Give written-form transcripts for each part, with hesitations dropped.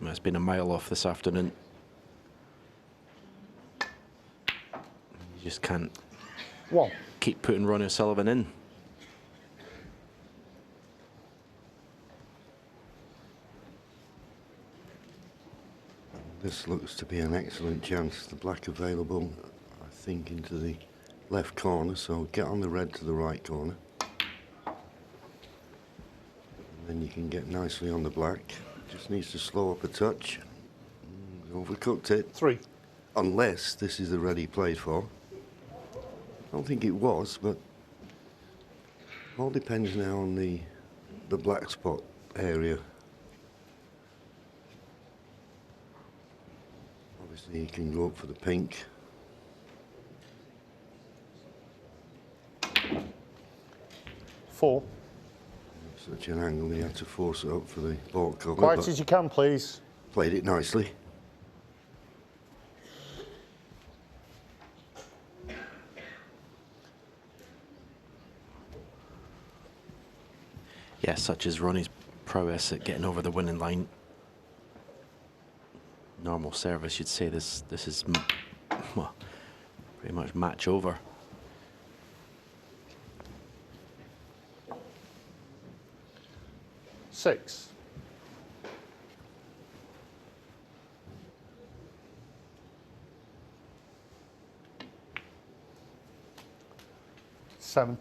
It's been a mile off this afternoon. You just can't keep putting Ronnie O'Sullivan in. This looks to be an excellent chance. The black available, I think, into the left corner, so get on the red to the right corner. And then you can get nicely on the black. Just needs to slow up a touch. Overcooked it. 3. Unless this is the red he played for. I don't think it was, but all depends now on the black spot area. Obviously he can go up for the pink. Four. Such an angle, he had to force it up for the ball cover. Quiet as you can, please. Played it nicely. Yeah, such as Ronnie's prowess at getting over the winning line. Normal service, you'd say this is, well, pretty much match over. Six. Seven.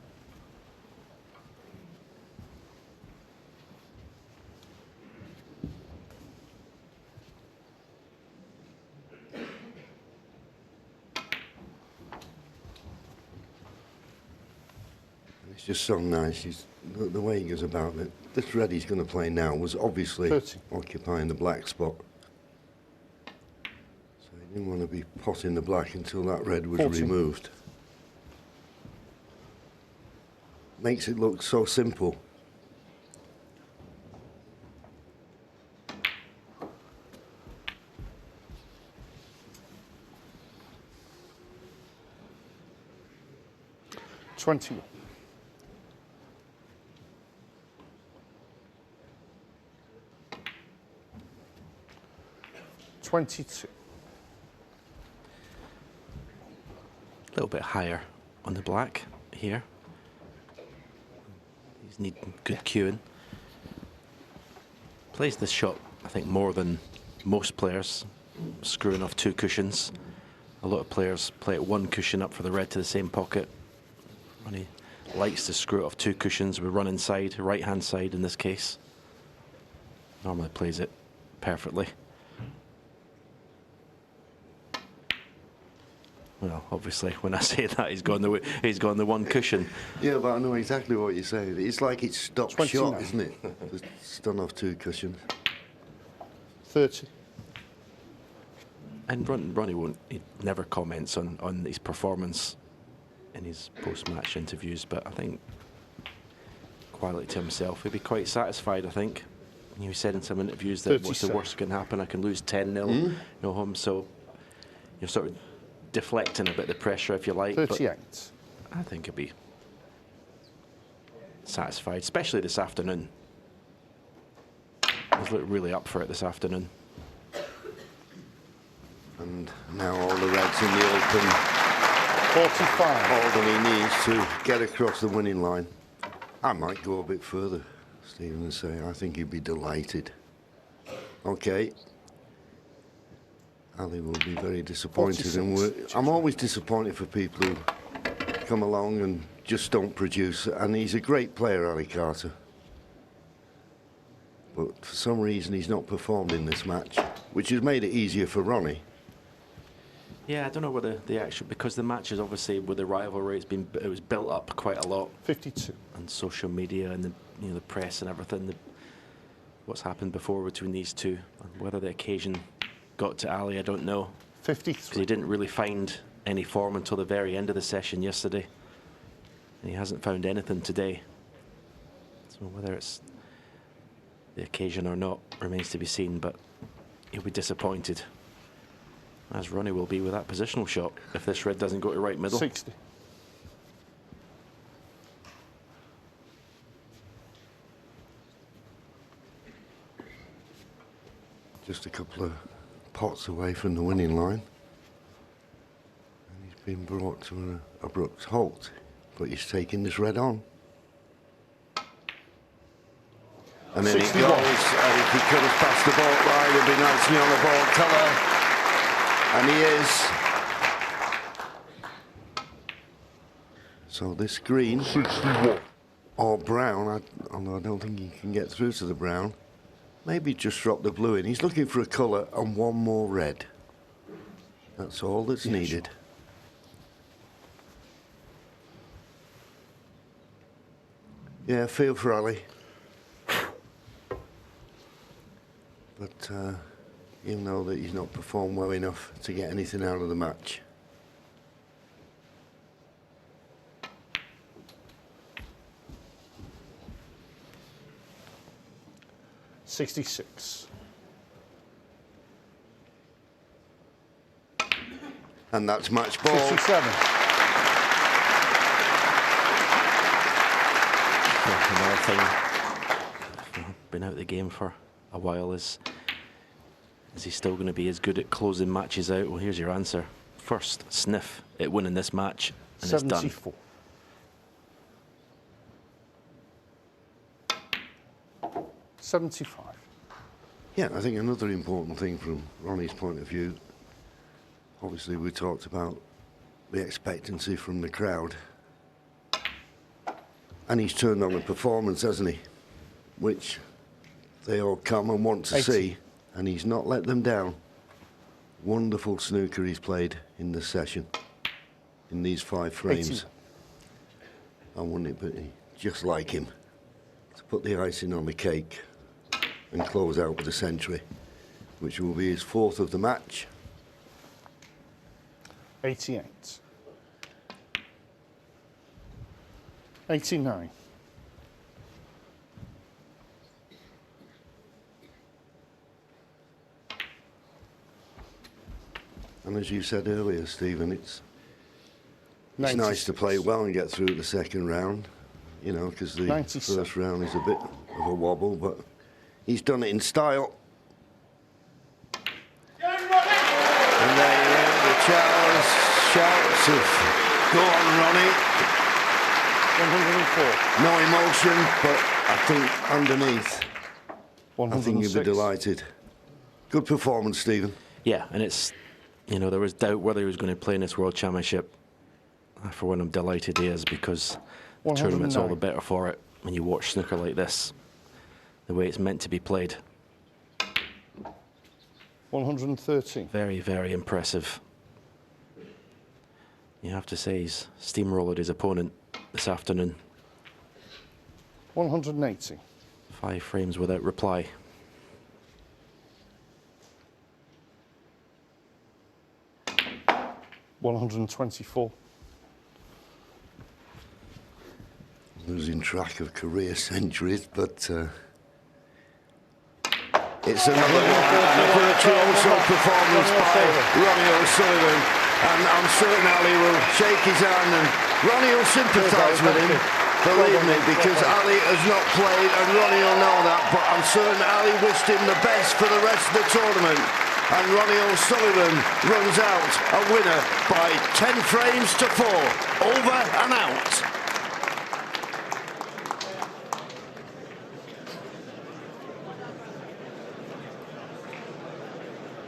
It's just so nice. The way he goes about it. This red he's going to play now was obviously 30. Occupying the black spot. So he didn't want to be potting the black until that red was 40. removed. Makes it look so simple. $20. 22. A little bit higher on the black here. He's needing good cueing. Plays this shot, I think, more than most players, screwing off 2 cushions. A lot of players play it 1 cushion up for the red to the same pocket. Ronnie likes to screw it off 2 cushions. We run inside, right-hand side in this case. Normally plays it perfectly. Well, obviously, when I say that, he's gone the 1 cushion. Yeah, but I know exactly what you're saying. It's like it's stopped 29. shot, isn't it? It's done off 2 cushions. 30. And Ronnie he never comments on his performance in his post-match interviews, but I think quietly to himself, he'd be quite satisfied, I think. He said in some interviews that what's the worst that can happen? I can lose 10-0, no home, so you're sort of deflecting a bit the pressure, if you like. 38. But I think he'll be satisfied, especially this afternoon. He's looked really up for it this afternoon. And now all the reds in the open. 45. All that he needs to get across the winning line. I might go a bit further, Stephen, and say I think he'd be delighted. Okay. Ali will be very disappointed, and I'm always disappointed for people who come along and just don't produce. And he's a great player, Ali Carter, but for some reason he's not performed in this match, which has made it easier for Ronnie. Yeah, I don't know whether the actual, because the match is obviously with the rivalry, it was built up quite a lot. 52. And social media and the press and everything. What's happened before between these two, and whether the occasion got to Ali, I don't know. 53. Because he didn't really find any form until the very end of the session yesterday. And he hasn't found anything today. So whether it's the occasion or not remains to be seen, but he'll be disappointed, as Ronnie will be with that positional shot if this red doesn't go to right middle. 60. Just a couple of pots away from the winning line. And he's been brought to an abrupt halt, but he's taking this red on. And then 61. it goes, and if he could have passed the ball right, it'd be nicely on the ball teller. And he is. So this green, 61. or brown, although I don't think he can get through to the brown, maybe just drop the blue in. He's looking for a colour and one more red. That's all that's needed. Yeah, feel for Ali. But he'll know that he's not performed well enough to get anything out of the match. $66. And that's match ball. 57. Another thing, been out of the game for a while, is he still going to be as good at closing matches out? Well, here's your answer. First sniff at winning this match, and 74. it's done. 75. Yeah, I think another important thing from Ronnie's point of view, obviously we talked about the expectancy from the crowd. And he's turned on a performance, hasn't he? Which they all come and want to 80. see, and he's not let them down. Wonderful snooker he's played in the session, in these 5 frames. 80. And wouldn't it be just like him to put the icing on the cake and close out with a century, which will be his 4th of the match. 88. 89. And as you said earlier, Stephen, it's nice 96. to play well and get through the second round, you know, because the 97. first round is a bit of a wobble, but he's done it in style. And there you go, the Charles shouts of, go on, Ronnie. 104. No emotion, but I think underneath, I think you'll be 106. delighted. Good performance, Stephen. Yeah, and it's, you know, there was doubt whether he was going to play in this World Championship. For one, I'm delighted he is, because the tournament's all the 109. better for it when you watch snooker like this, the way it's meant to be played. 113. Very, very impressive. You have to say he's steamrolled his opponent this afternoon. 180. 5 frames without reply. $124. Losing track of career centuries, but it's another one. And a virtuoso performance by Ronnie O'Sullivan. And I'm certain Ali will shake his hand and Ronnie will sympathise with him, believe me, because Ali has not played and Ronnie will know that, but I'm certain Ali wished him the best for the rest of the tournament. And Ronnie O'Sullivan runs out a winner by 10 frames to 4. Over and out.